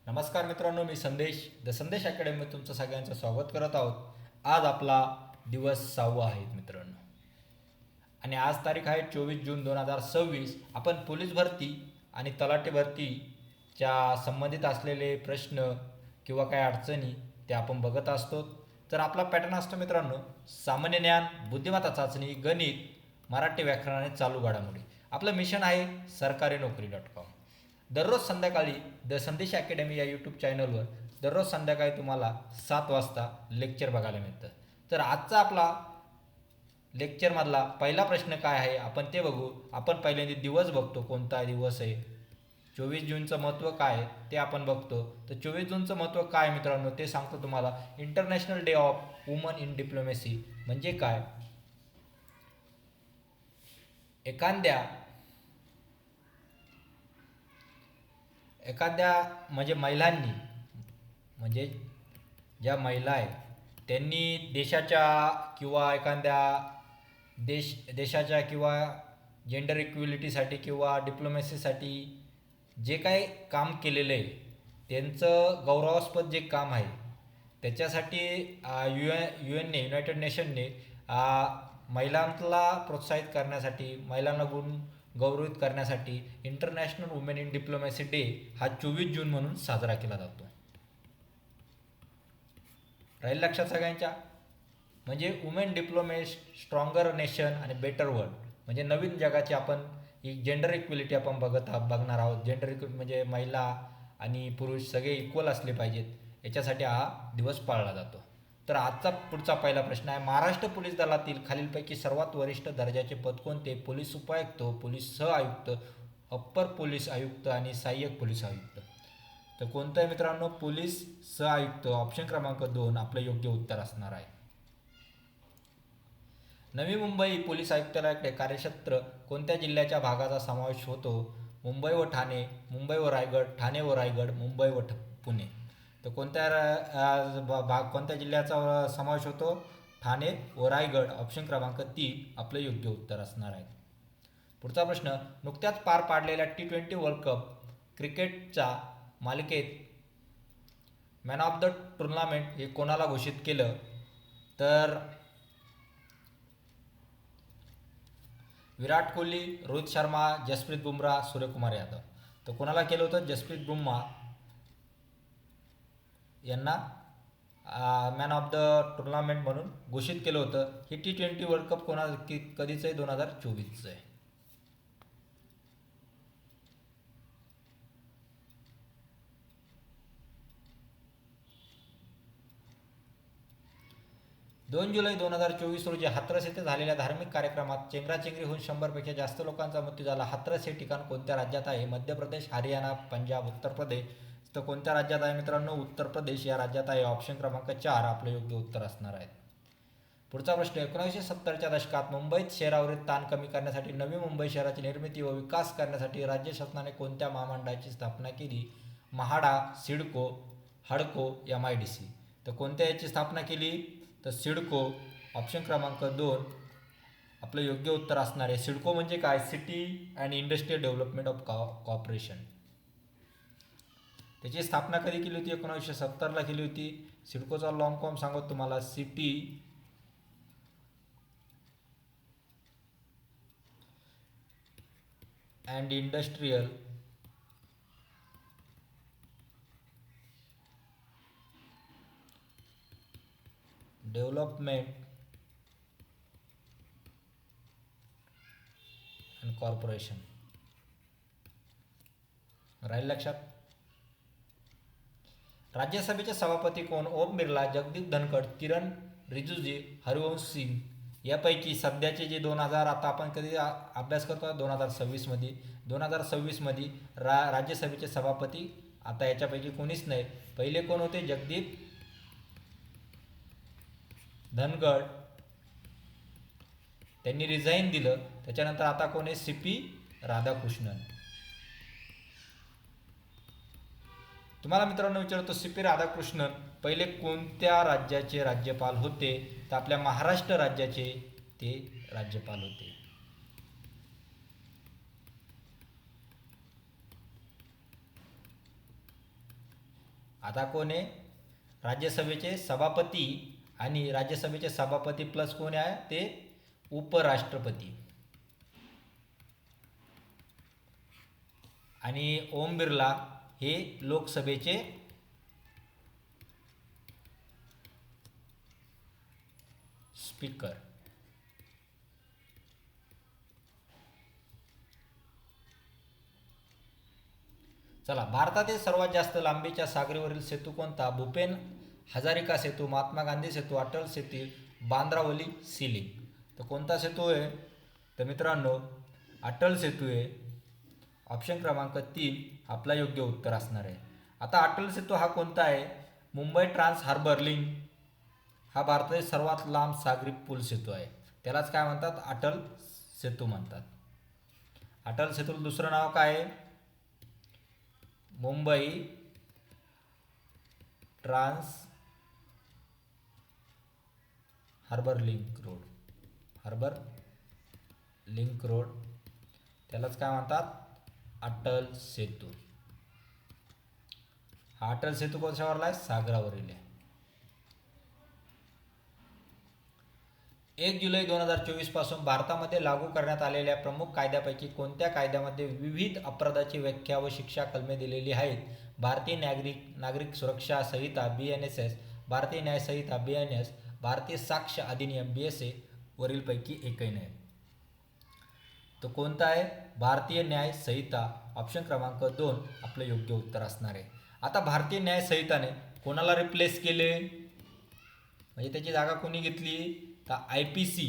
नमस्कार मित्रांनो, मी संदेश द संदेश अकॅडमीत तुमचं सगळ्यांचं स्वागत करत आहोत. आज आपला दिवस 6वा आहे मित्रांनो, आणि आज तारीख आहे 24 जून 2026. आपण पोलीस भरती आणि तलाठी भरतीच्या संबंधित असलेले प्रश्न किंवा काही अडचणी ते आपण बघत असतो. तर आपला पॅटर्न असतो मित्रांनो, सामान्य ज्ञान, बुद्धिमत्ता चाचणी, गणित, मराठी व्याकरण आणि चालू घडामोडी. आपलं मिशन आहे सरकारीनोकरी.com. दररोज संध्याकाळी द संदेश अकॅडमी या यूट्यूब चॅनलवर दररोज संध्याकाळी तुम्हाला 7 वाजता लेक्चर बघायला मिळतं. तर आजचा आपला लेक्चरमधला पहिला प्रश्न काय आहे आपण ते बघू. आपण पहिल्यांदा दिवस बघतो, कोणता दिवस आहे. 24 जूनचं महत्त्व काय आहे ते आपण बघतो. तर 24 जूनचं महत्त्व काय मित्रांनो ते सांगतो तुम्हाला. International day of woman in diplomacy म्हणजे काय. एखाद्या एखाद्या म्हणजे महिलांनी, म्हणजे ज्या महिला आहेत त्यांनी देशाच्या किंवा एखाद्या देशाच्या किंवा जेंडर इक्विलिटीसाठी किंवा डिप्लोमॅसीसाठी जे काही काम केलेलं आहे त्यांचं गौरवास्पद जे काम आहे त्याच्यासाठी युएनने, युनायटेड नेशनने महिलांना प्रोत्साहित करण्यासाठी, महिलांना गौरवित करण्यासाठी इंटरनॅशनल वुमेन इन डिप्लोमॅसी डे हा 24 जून म्हणून साजरा केला जातो. राहील लक्षात सगळ्यांच्या. म्हणजे वुमेन डिप्लोमॅट स्ट्रॉंगर नेशन आणि बेटर वर्ल्ड, म्हणजे नवीन जगाची आपण ही जेंडर इक्विलिटी आपण बघणार आहोत. जेंडर इक्विलिटी म्हणजे महिला आणि पुरुष सगळे इक्वल असले पाहिजेत, याच्यासाठी हा दिवस पाळला जातो. तर आजचा पुढचा पहिला प्रश्न आहे, महाराष्ट्र पोलीस दलातील खालीलपैकी सर्वात वरिष्ठ दर्जाचे पद कोणते. पोलीस उपायुक्त, पोलीस सहआयुक्त, अप्पर पोलीस आयुक्त आणि सहाय्यक पोलीस आयुक्त. तर कोणतं आहे मित्रांनो, पोलीस सहआयुक्त. ऑप्शन क्रमांक 2 आपलं योग्य उत्तर असणार आहे. नवी मुंबई पोलीस आयुक्तालयाकडे कार्यक्षेत्र कोणत्या जिल्ह्याच्या भागाचा समावेश होतो. मुंबई व ठाणे, मुंबई व रायगड, ठाणे व रायगड, मुंबई व पुणे. तर कोणत्या जिल्ह्याचा समावेश होतो. ठाणे व रायगड. ऑप्शन क्रमांक 3 आपलं योग्य उत्तर असणार आहे. पुढचा प्रश्न, नुकत्याच पार पाडलेल्या T20 वर्ल्ड कप क्रिकेटच्या मालिकेत मॅन ऑफ द टुर्नामेंट हे कोणाला घोषित केलं. तर विराट कोहली, रोहित शर्मा, जसप्रीत बुमराह, सूर्यकुमार यादव. तर कोणाला केलं होतं, जसप्रीत बुमराह यांना मॅन ऑफ द टुर्नामेंट म्हणून घोषित केलं होतं. ही T20 वर्ल्ड कप कधीचं आहे, 2024चं आहे. 2 जुलै 2024 रोजी हाथरस येथे झालेल्या धार्मिक कार्यक्रमात चेंगराचेंगरी होऊन 100पेक्षा जास्त लोकांचा मृत्यू झाला. हाथरस हे ठिकाण कोणत्या राज्यात आहे. मध्य प्रदेश, हरियाणा, पंजाब, उत्तर प्रदेश. तर कोणत्या राज्यात आहे मित्रांनो, उत्तर प्रदेश या राज्यात आहे. ऑप्शन क्रमांक 4 आपलं योग्य उत्तर असणार आहे. पुढचा प्रश्न, 1970च्या दशकात मुंबईत शहरावरील ताण कमी करण्यासाठी नवी मुंबई शहराची निर्मिती व विकास करण्यासाठी राज्य शासनाने कोणत्या महामंडळाची स्थापना केली. म्हाडा, सिडको, हडको, MIDC. तर कोणत्या याची स्थापना केली, तर सिडको. ऑप्शन क्रमांक 2 आपलं योग्य उत्तर असणार आहे. सिडको म्हणजे काय, city and industrial development of corporation. त्याची स्थापना कधी केली होती, 1970ला केली होती. सिडकोचा लॉंग फॉर्म सांगतो तुम्हाला, city and industrial development and corporation. राहील लक्षात. राज्यसभेचे सभापती कोण. ओम बिर्ला, जगदीप धनखड, किरण रिजिजू, हरिवंश सिंग. यापैकी सध्याचे जे 2000 आता आपण कधी अभ्यास करतो 2026मध्ये 2026मध्ये राज्यसभेचे सभापती आता याच्यापैकी कोणीच नाही. पहिले कोण होते, जगदीप धनखड, त्यांनी रिझाईन दिलं. त्याच्यानंतर आता कोण आहे, CP राधाकृष्णन. तुम्हाला मित्रांनो विचारतो, CP राधाकृष्णन पहिले कोणत्या राज्याचे राज्यपाल होते. तर आपल्या महाराष्ट्र राज्याचे ते राज्यपाल होते. आता कोण आहे? राज्यसभेचे सभापती, आणि राज्यसभेचे सभापती प्लस कोण आहे ते उपराष्ट्रपती. आणि ओम बिर्ला हे लोकसभेचे स्पीकर. चला, भारतातील सर्वात जास्त लांबीच्या सागरीवरील सेतू कोणता? भूपेन हजारिका सेतू, महात्मा गांधी सेतू, अटल सेतू, बांद्रावली सी लिंक. तर कोणता सेतू आहे? तर मित्रांनो अटल सेतू आहे. ऑप्शन क्रमांक 3 आपला योग्य उत्तर असणार आहे. आता अटल सेतू हा कोणता आहे? मुंबई ट्रान्स हार्बर लिंक हा भारतातील सर्वात लांब सागरी पूल सेतू आहे. त्यालाच काय म्हणतात? अटल सेतू म्हणतात. अटल सेतूला दुसरं नाव काय आहे? Mumbai trans harbour link road. Harbour link road त्यालाच काय म्हणतात? अटल सेतू. हा अटल सेतू कशावरला आहे? सागरावरील आहे. 1 जुलै 2024 पासून भारतामध्ये लागू करण्यात आलेल्या प्रमुख कायद्यापैकी कोणत्या कायद्यामध्ये विविध अपराधाची व्याख्या व शिक्षा कलमे दिलेली आहेत? भारतीय नागरिक सुरक्षा संहिता BNSS, भारतीय न्याय संहिता BNS, भारतीय साक्ष अधिनियम BSA वरीलपैकी एकही नाही. तो कोणता आहे? भारतीय न्याय संहिता. ऑप्शन क्रमांक 2 आपलं योग्य उत्तर असणार आहे. आता भारतीय न्याय संहिताने कोणाला रिप्लेस केले, म्हणजे त्याची जागा कोणी घेतली? तर IPC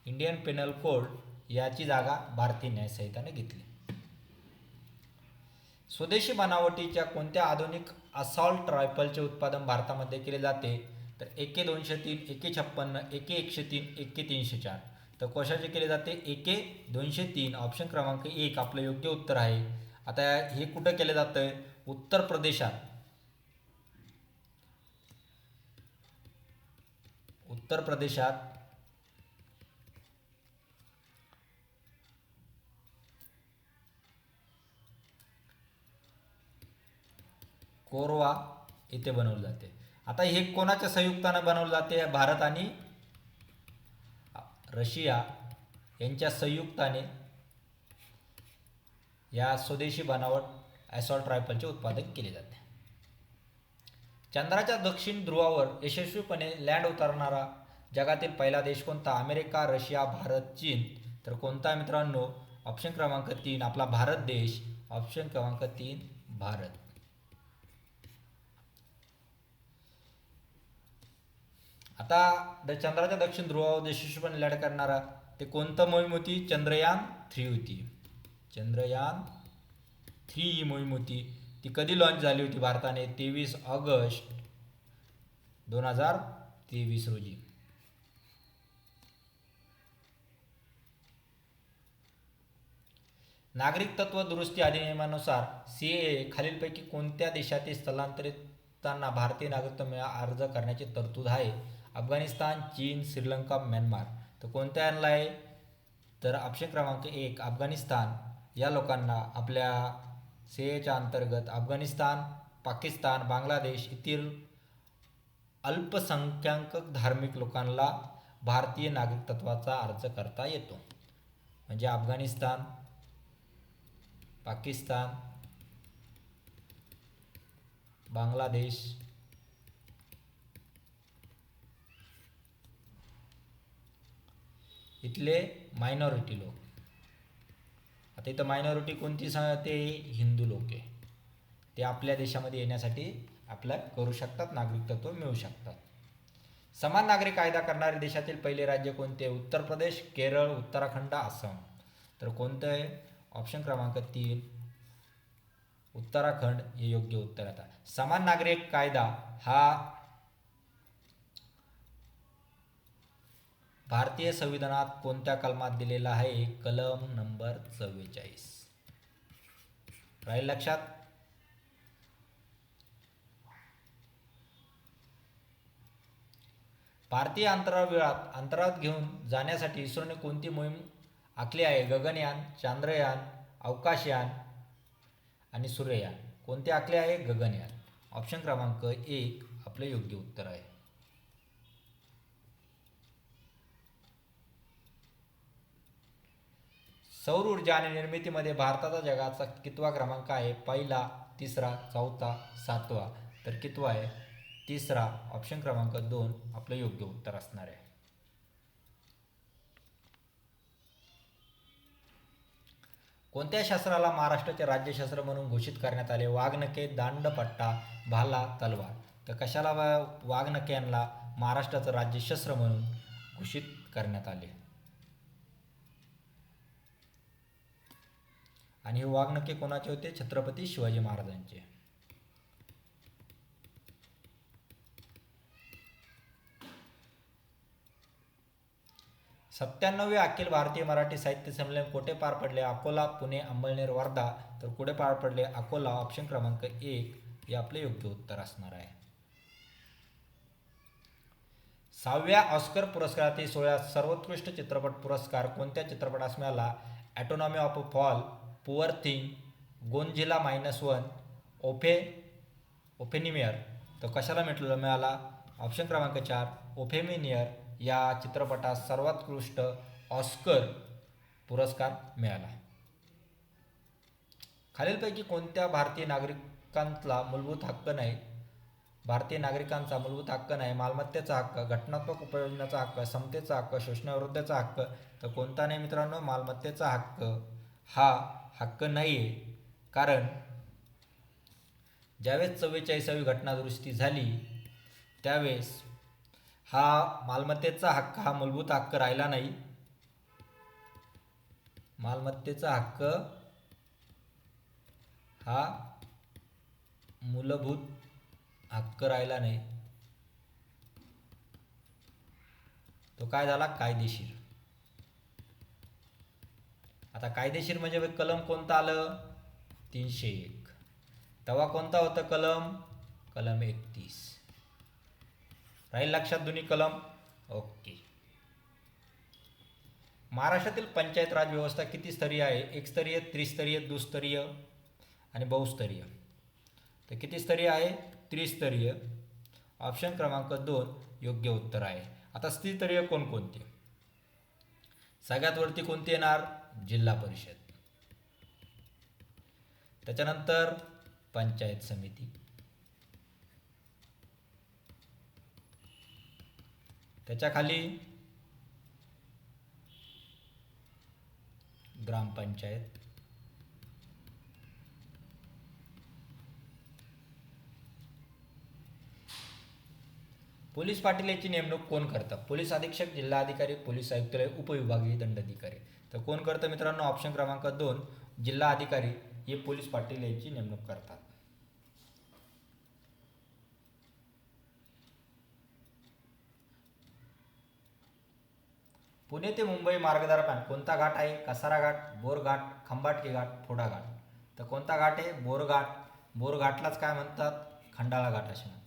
इंडियन पेनल कोड याची जागा भारतीय न्याय संहिताने घेतली. स्वदेशी बनावटीच्या कोणत्या आधुनिक असॉल्ट रायफलचे उत्पादन भारतामध्ये केले जाते? तर AK-203, AK-56, AK-103, AK-304. तर कशाचे केले जाते? AK-203. ऑप्शन क्रमांक 1 आपलं योग्य उत्तर आहे. आता हे कुठं केलं जातं? उत्तर प्रदेशात. उत्तर प्रदेशात कोरवा इथे बनवले जाते. आता हे कोणाच्या संयुक्तानं बनवले जाते? भारत आणि रशिया यांच्या संयुक्ताने या स्वदेशी बनावट असॉल्ट रायफलचे उत्पादन केले जाते. चंद्राच्या दक्षिण ध्रुवावर यशस्वीपणे लँड उतरणारा जगातील पहिला देश कोणता? अमेरिका, रशिया, भारत, चीन. तर कोणता मित्रांनो? ऑप्शन क्रमांक 3 आपला भारत देश. ऑप्शन क्रमांक 3 भारत. आता चंद्राच्या दक्षिण ध्रुवावर यशस्वीपणे लँड करणारा ते कोणतं मोहीम होती? चंद्रयान 3 होती. चंद्रयान 3 ही मोहीम होती. ती कधी लॉन्च झाली होती भारताने? 23 ऑगस्ट 2023 रोजी. नागरिकत्व दुरुस्ती अधिनियमानुसार CAA खालीलपैकी कोणत्या देशातील स्थलांतरितांना भारतीय नागरिकत्व अर्ज करण्याची तरतूद आहे? अफगाणिस्तान, चीन, श्रीलंका, म्यानमार. तर कोणत्या यांना आहे? तर ऑप्शन क्रमांक 1 अफगाणिस्तान या लोकांना आपल्या CAAच्या अंतर्गत अफगाणिस्तान, पाकिस्तान, बांगलादेश येथील अल्पसंख्याक धार्मिक लोकांना भारतीय नागरिकत्वाचा अर्ज करता येतो. म्हणजे अफगाणिस्तान, पाकिस्तान, बांगलादेश इथले मायनॉरिटी लोक. आता इथं मायनॉरिटी कोणती? ते हिंदू लोक आहे. ते आपल्या देशामध्ये येण्यासाठी अप्लाय करू शकतात, नागरिकत्व मिळू शकतात. समान नागरिक कायदा करणारे देशातील पहिले राज्य कोणते? उत्तर प्रदेश, केरळ, उत्तराखंड, आसाम. तर कोणतं आहे? ऑप्शन क्रमांक 3 उत्तराखंड हे योग्य उत्तर आहे. समान नागरिक कायदा हा भारतीय संविधानात कोणत्या कलमात दिलेला आहे? कलम नंबर 44. राहील लक्षात. भारतीय अंतराळात घेऊन जाण्यासाठी इस्रोने कोणती मोहीम आखली आहे? गगनयान, चांद्रयान, अवकाशयान आणि सूर्ययान. कोणते आखले आहे? गगनयान. ऑप्शन क्रमांक 1 आपले योग्य उत्तर आहे. सौर ऊर्जा आणि निर्मितीमध्ये भारताचा जगाचा कितवा क्रमांक आहे? पहिला, तिसरा, चौथा, सातवा. तर कितवा आहे? तिसरा. ऑप्शन क्रमांक 2 आपलं योग्य उत्तर असणार आहे. कोणत्या शस्त्राला महाराष्ट्राचे राज्यशस्त्र म्हणून घोषित करण्यात आले? वाघनखे, दांडपट्टा, भाला, तलवार. तर कशाला वाघनखे यांना महाराष्ट्राचं राज्यशस्त्र म्हणून घोषित करण्यात आले? आणि हे वाघनखे कोणाचे होते? छत्रपती शिवाजी महाराजांचे. 97वे अखिल भारतीय मराठी साहित्य संमेलन कुठे पार पडले? अकोला, पुणे, अंमळनेर, वर्धा. तर कुठे पार पडले? अकोला. ऑप्शन क्रमांक 1 हे आपले योग्य उत्तर असणार आहे. 6व्या ऑस्कर पुरस्कारातील 16 सर्वोत्कृष्ट चित्रपट पुरस्कार कोणत्या चित्रपटास मिळाला? Anatomy of a Fall, Poor Thing, Godzilla -1, Oppenheimer. तर कशाला मिळाला? ऑप्शन क्रमांक 4 ओफेमिनियर या चित्रपटास सर्वोत्कृष्ट ऑस्कर पुरस्कार मिळाला. खालीलपैकी कोणत्या भारतीय नागरिकांचा मूलभूत हक्क नाही? भारतीय नागरिकांचा मूलभूत हक्क नाही? मालमत्तेचा हक्क, घटनात्मक उपयोजनाचा हक्क, समतेचा हक्क, शोषणाविरुद्धचा हक्क. तर कोणता नाही मित्रांनो? मालमत्तेचा हक्क हा हक्क नाही आहे. कारण ज्यावेळेस 44वी घटना दुरुस्ती झाली त्यावेळेस हा मालमत्तेचा हक्क हा मूलभूत हक्क राहिला नाही. मालमत्तेचा हक्क हा मूलभूत हक्क राहिला नाही. तो काय झाला? कायदेशीर. आता कायदेशीर म्हणजे कलम कोणता आलं? 301. तेव्हा कोणता होता कलम? कलम 31. राहील लक्षात दोन्ही कलम? ओके. महाराष्ट्रातील पंचायत राज व्यवस्था किती स्तरीय आहे? एकस्तरीय, त्रिस्तरीय, दुस्तरीय आणि बहुस्तरीय. तर किती स्तरीय आहे? त्रिस्तरीय. ऑप्शन क्रमांक 2 योग्य उत्तर आहे. आता त्रिस्तरीय कोणकोणती? सगळ्यात वरती कोणती येणार? जिल्हा परिषद. त्याच्यानंतर पंचायत समिती. त्याच्याखाली ग्रामपंचायत. पोलीस पाटील याची नेमणूक कोण करतात? पोलीस अधीक्षक, जिल्हा अधिकारी, पोलीस आयुक्तालय, उपविभागीय दंडाधिकारी. तर कोण करतं मित्रांनो? ऑप्शन क्रमांक 2 जिल्हा अधिकारी हे पोलीस पाटील याची नेमणूक करतात. पुणे ते मुंबई मार्ग दरम्यान कोणता घाट आहे? कसारा घाट, बोर घाट, खंबाटकी घाट, फोडा घाट. तर कोणता घाट आहे? बोर घाट. बोर घाटलाच काय म्हणतात? खंडाळा घाट असे म्हणतात.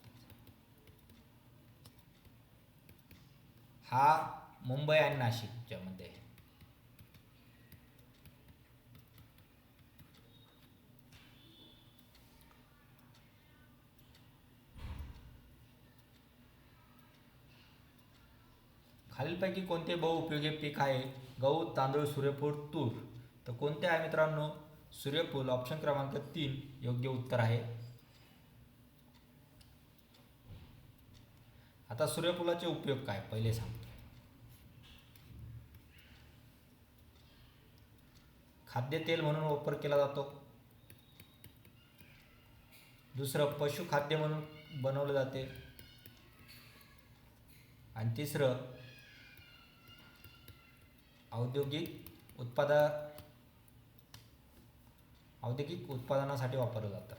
हा मुंबई आणि नाशिकच्या मध्ये आहे. खालीलपैकी कोणते बहुउपयोगी पीक आहे? गहू, तांदूळ, सूर्यफूल, तूर. तर कोणते आहे मित्रांनो? सूर्यफूल. ऑप्शन क्रमांक 3 योग्य उत्तर आहे. आता सूर्यफुलाचे उपयोग काय पहिले सांगतो. खाद्यतेल म्हणून वापर केला जातो. दुसरं पशुखाद्य म्हणून बनवले जाते. आणि तिसरं औद्योगिक उत्पादनासाठी वापरलं जातं.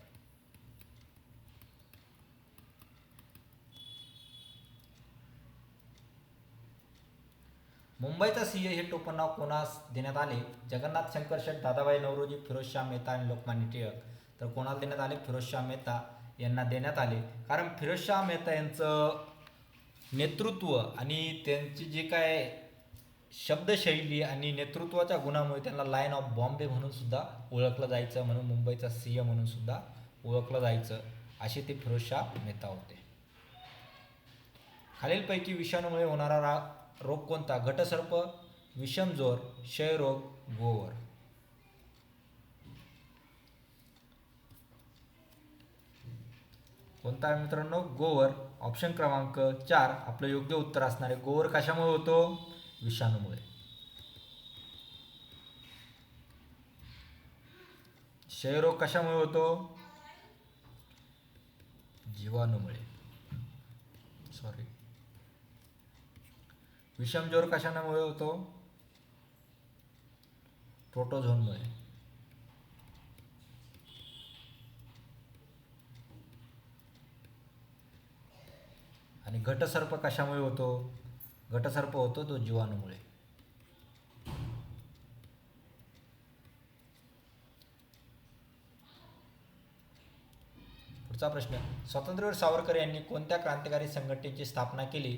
मुंबईचा सिंह हे टोपणनाव कोणास देण्यात आले? जगन्नाथ शंकर शेठ, दादाभाई नौरोजी, फिरोजशाह मेहता आणि लोकमान्य टिळक. तर कोणाला देण्यात आले? फिरोजशाह मेहता यांना देण्यात आले. कारण फिरोजशाह मेहता यांचं नेतृत्व आणि त्यांची जे काय शब्दशैली आणि नेतृत्वाच्या गुणामुळे त्यांना लायन ऑफ बॉम्बे म्हणून सुद्धा ओळखलं जायचं. म्हणून मुंबईचा सिंह म्हणून सुद्धा ओळखलं जायचं, असे ते फिरोजशाह मेहता होते. खालीलपैकी विषाणूमुळे होणारा रोग कोणता? घटसर्प, विषमज्वर, क्षयरोग, गोवर. कोणता आहे मित्रांनो? गोवर. ऑप्शन क्रमांक 4 आपलं योग्य उत्तर असणार आहे. गोवर कशामुळे होतो? विषाणूमुळे. क्षयरोग कशामुळे होतो? जीवाणूमुळे. सॉरी. विषमज्वर कशामुळे होतो? प्रोटोझोनमुळे. आणि घटसर्प कशामुळे होतो? घटसर्प होतो तो जीवाणूमुळे. पुढचा प्रश्न. स्वातंत्र्यवीर सावरकर यांनी कोणत्या क्रांतिकारी संघटनेची स्थापना केली?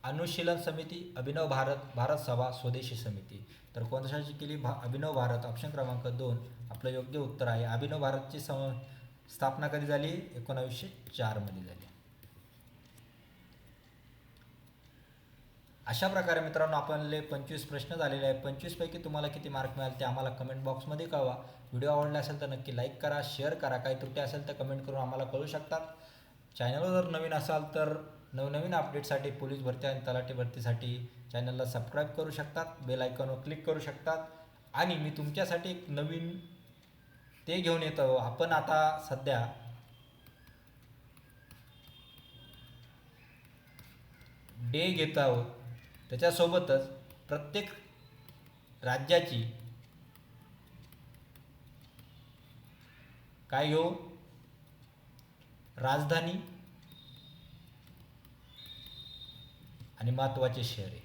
अनुशीलन समिती, अभिनव भारत, भारत सभा, स्वदेशी समिती. तर कोणत्याची केली? अभिनव भारत. ऑप्शन क्रमांक 2 आपलं योग्य उत्तर आहे. अभिनव भारतची स्थापना कधी झाली? 1904 मध्ये झाली. अशा प्रकारे मित्रांनो आपले 25 प्रश्न झालेले आहेत. 25 पैकी तुम्हाला किती मार्क मिळाले ते आम्हाला कमेंट बॉक्समध्ये कळवा. व्हिडिओ आवडला असेल तर नक्की लाईक करा, शेअर करा. काही त्रुटी असेल तर कमेंट करून आम्हाला कळू शकतात. चॅनलवर जर नवीन असाल तर नवनवीन अपडेटसाठी, पोलीस भरती आणि तलाठी भरतीसाठी चॅनलला सबस्क्राईब करू शकतात. बेल आयकॉनवर क्लिक करू शकतात. आणि मी तुमच्यासाठी एक नवीन ते घेऊन येतो. आपण आता सध्या डे घेत आहोत. त्याच्यासोबतच प्रत्येक राज्याची काय घेऊ? राजधानी आणि महत्त्वाचे शहरे.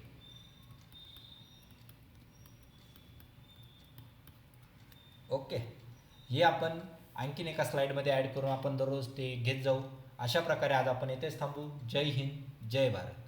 ओके. हे आपण आणखीन एका स्लाईडमध्ये ॲड करून आपण दररोज ते घेत जाऊ. अशा प्रकारे आज आपण इथेच थांबू. जय हिंद, जय भारत.